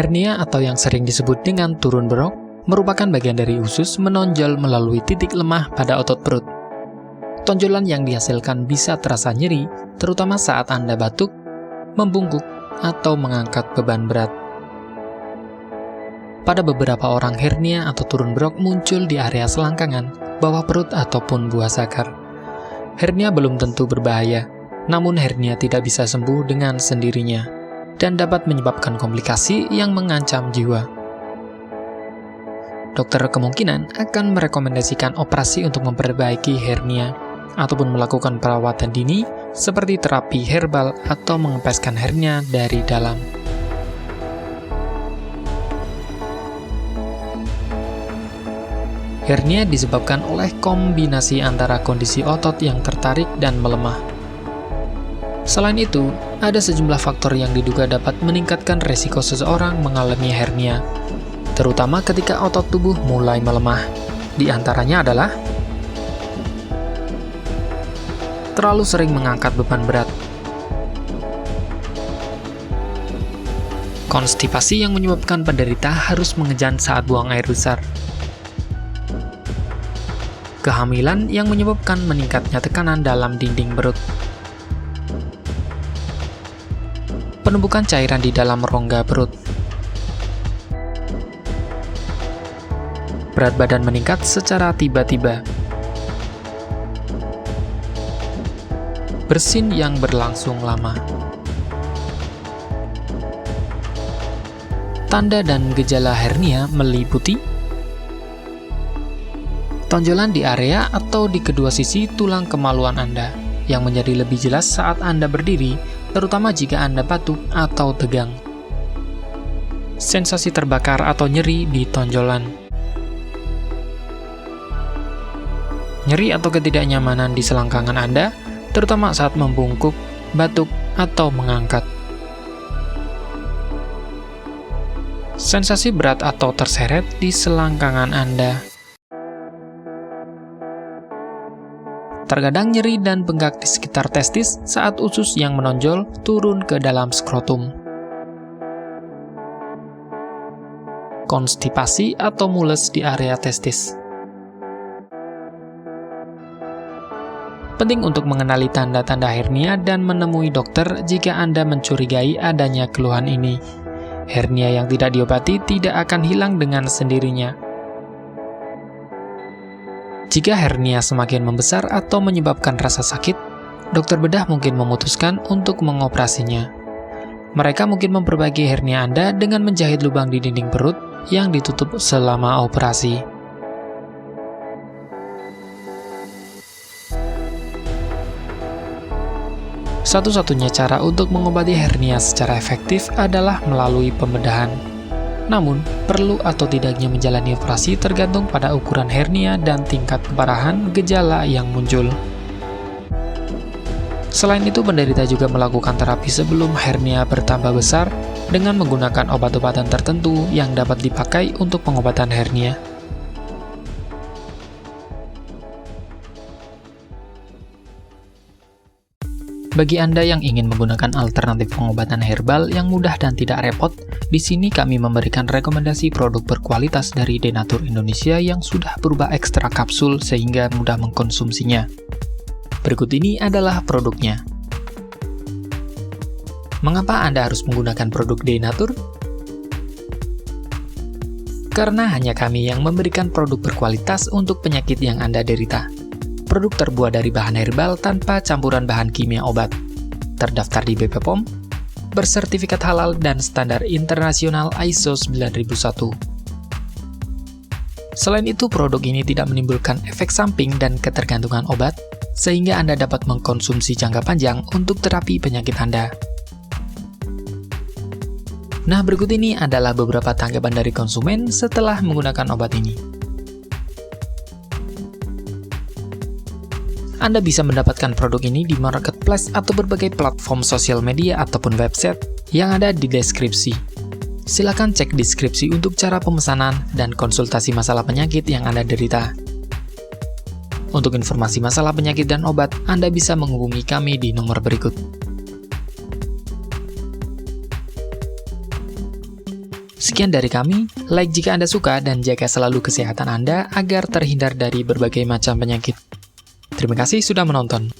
Hernia atau yang sering disebut dengan turun berok merupakan bagian dari usus menonjol melalui titik lemah pada otot perut. Tonjolan yang dihasilkan bisa terasa nyeri, terutama saat Anda batuk, membungkuk, atau mengangkat beban berat. Pada beberapa orang, hernia atau turun berok muncul di area selangkangan, bawah perut, ataupun buah zakar. Hernia belum tentu berbahaya, namun hernia tidak bisa sembuh dengan sendirinya dan dapat menyebabkan komplikasi yang mengancam jiwa. Dokter kemungkinan akan merekomendasikan operasi untuk memperbaiki hernia ataupun melakukan perawatan dini seperti terapi herbal atau mengempeskan hernia dari dalam. Hernia disebabkan oleh kombinasi antara kondisi otot yang tertarik dan melemah. Selain itu, ada sejumlah faktor yang diduga dapat meningkatkan resiko seseorang mengalami hernia, terutama ketika otot tubuh mulai melemah. Di antaranya adalah terlalu sering mengangkat beban berat, konstipasi yang menyebabkan penderita harus mengejan saat buang air besar, kehamilan yang menyebabkan meningkatnya tekanan dalam dinding perut, penumpukan cairan di dalam rongga perut, berat badan meningkat secara tiba-tiba, bersin yang berlangsung lama. Tanda dan gejala hernia meliputi tonjolan di area atau di kedua sisi tulang kemaluan Anda yang menjadi lebih jelas saat Anda berdiri, terutama jika Anda batuk atau tegang. Sensasi terbakar atau nyeri di tonjolan. Nyeri atau ketidaknyamanan di selangkangan Anda, terutama saat membungkuk, batuk, atau mengangkat. Sensasi berat atau terseret di selangkangan Anda. Terkadang nyeri dan bengkak di sekitar testis saat usus yang menonjol turun ke dalam skrotum. Konstipasi atau mules di area testis. Penting untuk mengenali tanda-tanda hernia dan menemui dokter jika Anda mencurigai adanya keluhan ini. Hernia yang tidak diobati tidak akan hilang dengan sendirinya. Jika hernia semakin membesar atau menyebabkan rasa sakit, dokter bedah mungkin memutuskan untuk mengoperasinya. Mereka mungkin memperbaiki hernia Anda dengan menjahit lubang di dinding perut yang ditutup selama operasi. Satu-satunya cara untuk mengobati hernia secara efektif adalah melalui pembedahan. Namun, perlu atau tidaknya menjalani operasi tergantung pada ukuran hernia dan tingkat keparahan gejala yang muncul. Selain itu, penderita juga melakukan terapi sebelum hernia bertambah besar dengan menggunakan obat-obatan tertentu yang dapat dipakai untuk pengobatan hernia. Bagi Anda yang ingin menggunakan alternatif pengobatan herbal yang mudah dan tidak repot, di sini kami memberikan rekomendasi produk berkualitas dari Denatur Indonesia yang sudah berubah ekstrak kapsul sehingga mudah mengkonsumsinya. Berikut ini adalah produknya. Mengapa Anda harus menggunakan produk Denatur? Karena hanya kami yang memberikan produk berkualitas untuk penyakit yang Anda derita. Produk terbuat dari bahan herbal tanpa campuran bahan kimia obat, terdaftar di BP POM, bersertifikat halal dan standar internasional ISO 9001. Selain itu, produk ini tidak menimbulkan efek samping dan ketergantungan obat, sehingga Anda dapat mengkonsumsi jangka panjang untuk terapi penyakit Anda. Nah, berikut ini adalah beberapa tanggapan dari konsumen setelah menggunakan obat ini. Anda bisa mendapatkan produk ini di marketplace atau berbagai platform sosial media ataupun website yang ada di deskripsi. Silakan cek deskripsi untuk cara pemesanan dan konsultasi masalah penyakit yang Anda derita. Untuk informasi masalah penyakit dan obat, Anda bisa menghubungi kami di nomor berikut. Sekian dari kami, like jika Anda suka dan jaga selalu kesehatan Anda agar terhindar dari berbagai macam penyakit. Terima kasih sudah menonton.